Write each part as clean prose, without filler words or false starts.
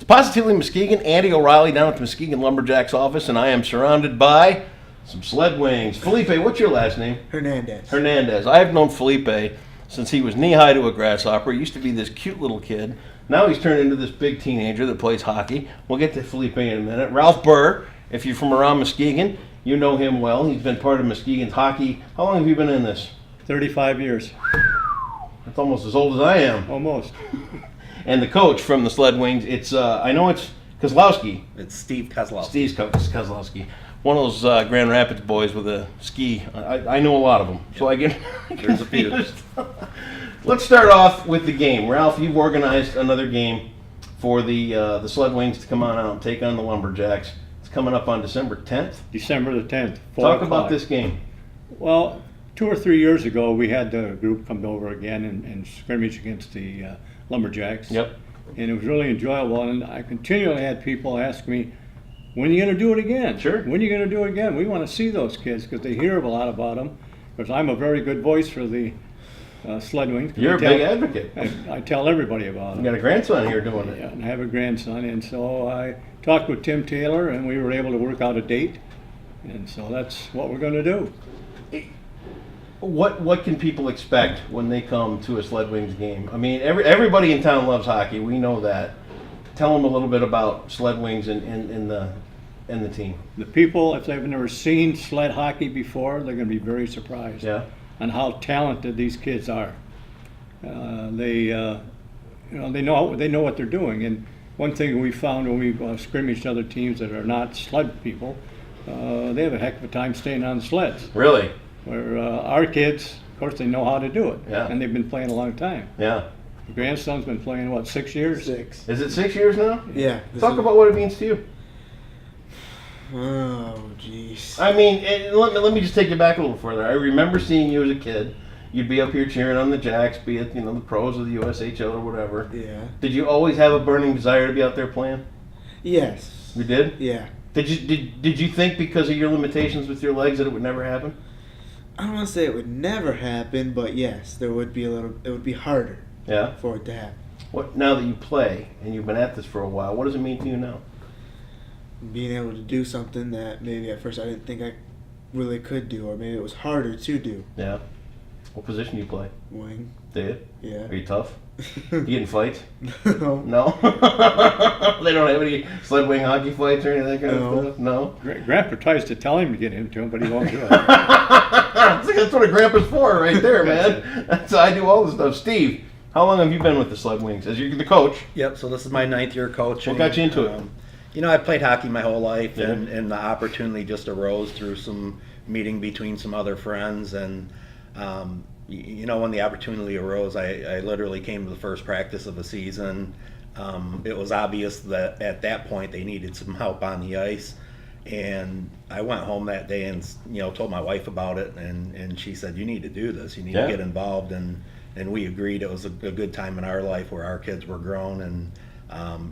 Positively Muskegon, Andy O'Reilly down at the Muskegon Lumberjacks office, and I am surrounded by some sled wings. Felipe, what's your last name? Hernandez. I have known Felipe since he was knee-high to a grasshopper. He used to be this cute little kid. Now he's turned into this big teenager that plays hockey. We'll get to Felipe in a minute. Ralph Burr, if you're from around Muskegon, you know him well. He's been part of Muskegon's hockey. How long have you been in this? 35 years. That's almost as old as I am. Almost. And the coach from the Sled Wings, I know it's Kozlowski. It's Steve Kozlowski. Steve Kozlowski. One of those Grand Rapids boys with a ski. I know a lot of them, so I get There's a few. Let's start off with the game. Ralph, you've organized another game for the Sled Wings to come on out and take on the Lumberjacks. It's coming up on December 10th. December the 10th. Talk about this game. Well, 2 or 3 years ago, we had the group come over again and scrimmage against the Lumberjacks. Yep. And it was really enjoyable. And I continually had people ask me, when are you going to do it again? Sure. When are you going to do it again? We want to see those kids because they hear a lot about them. Because I'm a very good voice for the Sled Wings. You're a big advocate. I tell everybody about them. You got a grandson here doing it. Yeah, and I have a grandson. And so I talked with Tim Taylor, and we were able to work out a date. And so that's what we're going to do. What can people expect when they come to a Sled Wings game? I mean, everybody in town loves hockey. We know that. Tell them a little bit about Sled Wings and the team. The people, if they've never seen sled hockey before, they're going to be very surprised on how talented these kids are. They know what they're doing. And one thing we found when we've scrimmaged other teams that are not sled people, they have a heck of a time staying on the sleds. Really? Where our kids, of course, they know how to do it, Yeah. and they've been playing a long time. Yeah. The grandson's been playing, what, 6 years? 6. Is it 6 years now? Yeah. Talk about what it means to you. Oh, jeez. I mean, let me just take you back a little further. I remember seeing you as a kid. You'd be up here cheering on the Jacks, be it the pros or the USHL or whatever. Yeah. Did you always have a burning desire to be out there playing? Yes. You did? Yeah. Did you think because of your limitations with your legs that it would never happen? I don't want to say it would never happen, but yes, it would be harder Yeah. for it to happen. What now that you play and you've been at this for a while? What does it mean to you now? Being able to do something that maybe at first I didn't think I really could do, or maybe it was harder to do. Yeah. What position do you play? Wing. Do you? Yeah. Are you tough? You get in fights? No. No? They don't have any sled wing hockey fights or anything kind of stuff? No? Grandpa tries to tell him to get into them, but he won't do it. That's what a grandpa's for right there, man. I do all this stuff. Steve, how long have you been with the Sled Wings? As you're the coach. Yep, so this is my 9th year coaching. What got you into it? I played hockey my whole life, Yeah. and the opportunity just arose through some meeting between some other friends. And, when the opportunity arose, I literally came to the first practice of the season. It was obvious that at that point they needed some help on the ice. And I went home that day and told my wife about it, and she said, you need to do this, you need to get involved, and we agreed. It was a good time in our life where our kids were grown, and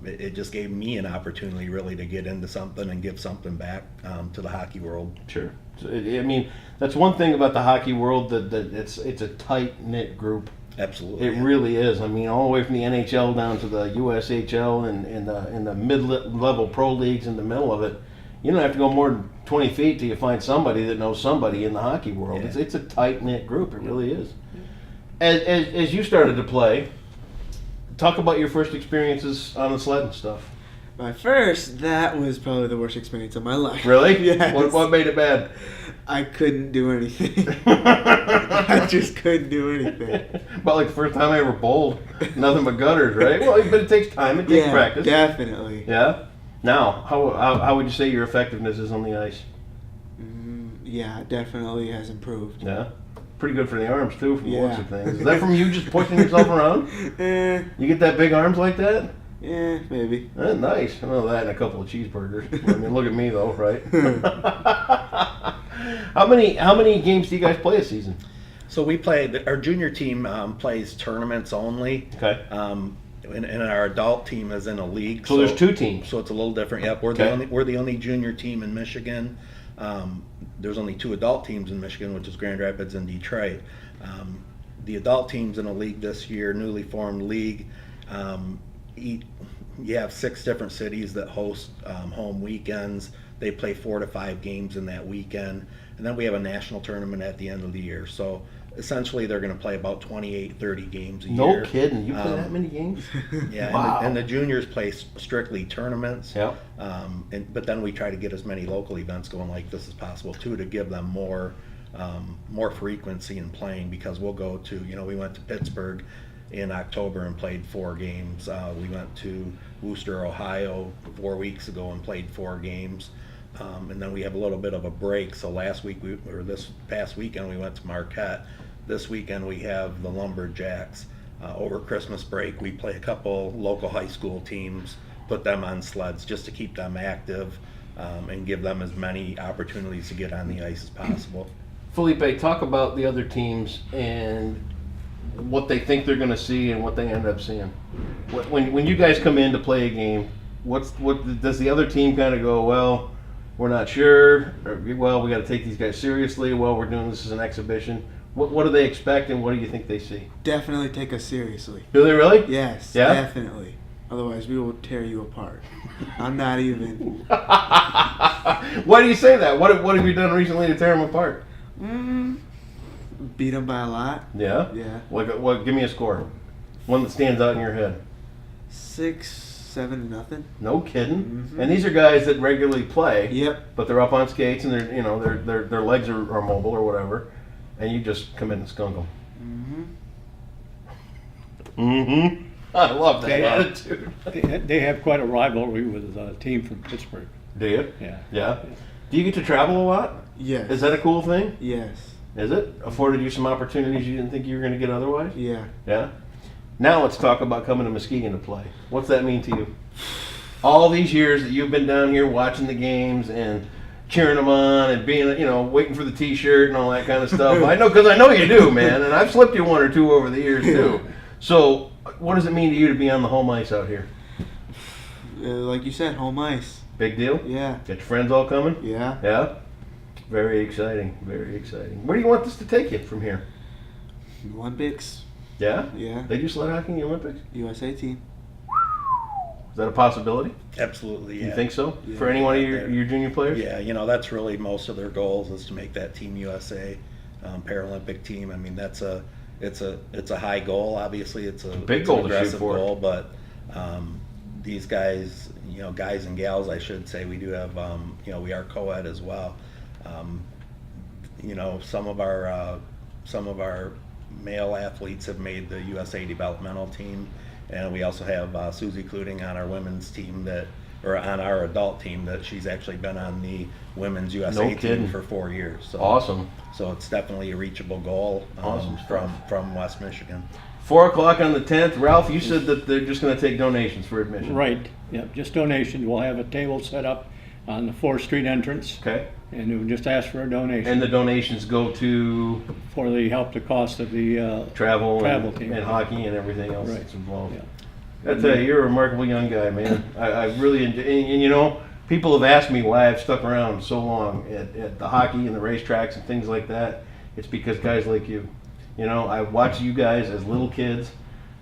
it just gave me an opportunity really to get into something and give something back to the hockey world. Sure. So, I mean, that's one thing about the hockey world, that it's a tight-knit group. Absolutely. It really is. I mean, all the way from the NHL down to the USHL and the mid-level pro leagues in the middle of it. You don't have to go more than 20 feet till you find somebody that knows somebody in the hockey world. Yeah. It's a tight-knit group. It really is. As you started to play, talk about your first experiences on the sled and stuff. My first, that was probably the worst experience of my life. Really? Yes. What made it bad? I couldn't do anything. I just couldn't do anything. About like the first time I ever bowled. Nothing but gutters, right? Well, but it takes time. It takes practice. Definitely. Yeah? Now, how would you say your effectiveness is on the ice? Yeah, definitely has improved. Yeah? Pretty good for the arms, too, from the looks Yeah. of things. Is that from you just pushing yourself around? You get that big arms like that? Yeah, maybe. Nice. I know that and a couple of cheeseburgers. I mean, look at me, though, right? How many games do you guys play a season? So we play, our junior team plays tournaments only. Okay. And our adult team is in a league. So there's 2 teams. So it's a little different. Yep, we're the only junior team in Michigan. There's only 2 adult teams in Michigan, which is Grand Rapids and Detroit. The adult team's in a league this year, newly formed league. you have 6 different cities that host home weekends. They play 4 to 5 games in that weekend. And then we have a national tournament at the end of the year. So essentially they're going to play about 28, 30 games a year. No kidding. You play that many games? Yeah, Wow. and the juniors play strictly tournaments. Yeah. But then we try to get as many local events going like this as possible too, to give them more frequency in playing, because we'll go to, we went to Pittsburgh in October and played 4 games. We went to Wooster, Ohio 4 weeks ago and played 4 games. And then we have a little bit of a break. So this past weekend we went to Marquette. This weekend we have the Lumberjacks. Over Christmas break we play a couple local high school teams, put them on sleds just to keep them active, and give them as many opportunities to get on the ice as possible. Felipe, talk about the other teams and what they think they're going to see and what they end up seeing. When you guys come in to play a game, what does the other team kind of go, well, we're not sure, or, well, we got to take these guys seriously, well, we're doing this as an exhibition? What do they expect, and what do you think they see? Definitely take us seriously. Do they really? Yes, Yeah? definitely. Otherwise, we will tear you apart. I'm not even. Why do you say that? What have you done recently to tear them apart? Beat them by a lot. Yeah? Yeah. What? Give me a score. One that stands out in your head. 6-7-0. No kidding. Mhm. And these are guys that regularly play. Yep. But they're up on skates and their legs are mobile or whatever, and you just come in and skunk them. Mm-hmm. I love that They, attitude. they have quite a rivalry with a team from Pittsburgh. Do you? Yeah. Yeah. Do you get to travel a lot? Yes. Is that a cool thing? Yes. Is it? Afforded you some opportunities you didn't think you were going to get otherwise? Yeah. Yeah. Now let's talk about coming to Muskegon to play. What's that mean to you? All these years that you've been down here watching the games and cheering them on and being, waiting for the T-shirt and all that kind of stuff. I know, because I know you do, man, and I've slipped you 1 or 2 over the years too. So, what does it mean to you to be on the home ice out here? Like you said, home ice. Big deal? Yeah. Got your friends all coming? Yeah. Yeah? Very exciting. Very exciting. Where do you want this to take you from here? Olympics. Yeah? Yeah. They do sled hockey in the Olympics? USA team. Is that a possibility? Absolutely, yeah. You think so? Yeah. For any one of your junior players? Yeah, that's really most of their goals, is to make that Team USA Paralympic team. I mean, it's a high goal. Obviously, it's a big it's goal an to shoot aggressive for. goal, but these guys, guys and gals, I should say, we do have, we are co-ed as well. Some of our male athletes have made the USA developmental team, and we also have Susie Cluting on our women's team on our adult team, that she's actually been on the women's USA team for 4 years. So, awesome. So it's definitely a reachable goal Awesome from West Michigan. 4 o'clock on the 10th. Ralph, you said that they're just going to take donations for admission. Right. Yep. Just donations. We'll have a table set up on the 4th Street entrance, Okay. and we'll just ask for a donation. And the donations go to for the cost of the travel team and hockey and everything else Right. that's involved. Yeah. I tell you, you're a remarkable young guy, man. I really enjoy, and people have asked me why I've stuck around so long at the hockey and the racetracks and things like that. It's because guys like you. I watch you guys as little kids.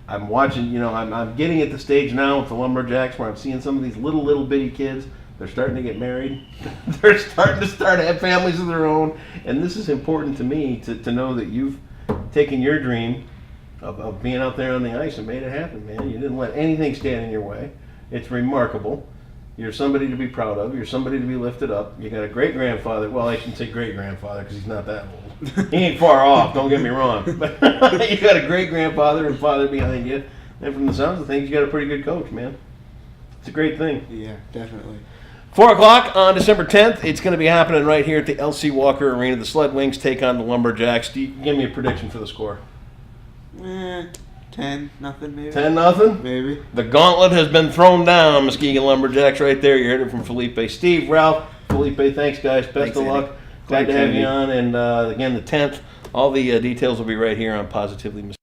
I'm watching, I'm getting at the stage now with the Lumberjacks where I'm seeing some of these little bitty kids. They're starting to get married. They're starting to have families of their own. And this is important to me to know that you've taken your dream of being out there on the ice and made it happen, man. You didn't let anything stand in your way. It's remarkable. You're somebody to be proud of. You're somebody to be lifted up. You got a great-grandfather. Well, I shouldn't say great-grandfather because he's not that old. He ain't far off, don't get me wrong. But you got a great-grandfather and father behind you. And from the sounds of things, you got a pretty good coach, man. It's a great thing. Yeah, definitely. 4 o'clock on December 10th. It's going to be happening right here at the L.C. Walker Arena. The Sled Wings take on the Lumberjacks. Give me a prediction for the score. 10-0 maybe. 10-0? Maybe. The gauntlet has been thrown down, Muskegon Lumberjacks right there. You heard it from Felipe. Steve, Ralph, Felipe, thanks, guys. Best Thanks, of Andy. luck. Glad to have Andy. you on. And again, the 10th, all the details will be right here on Positively Muskegon.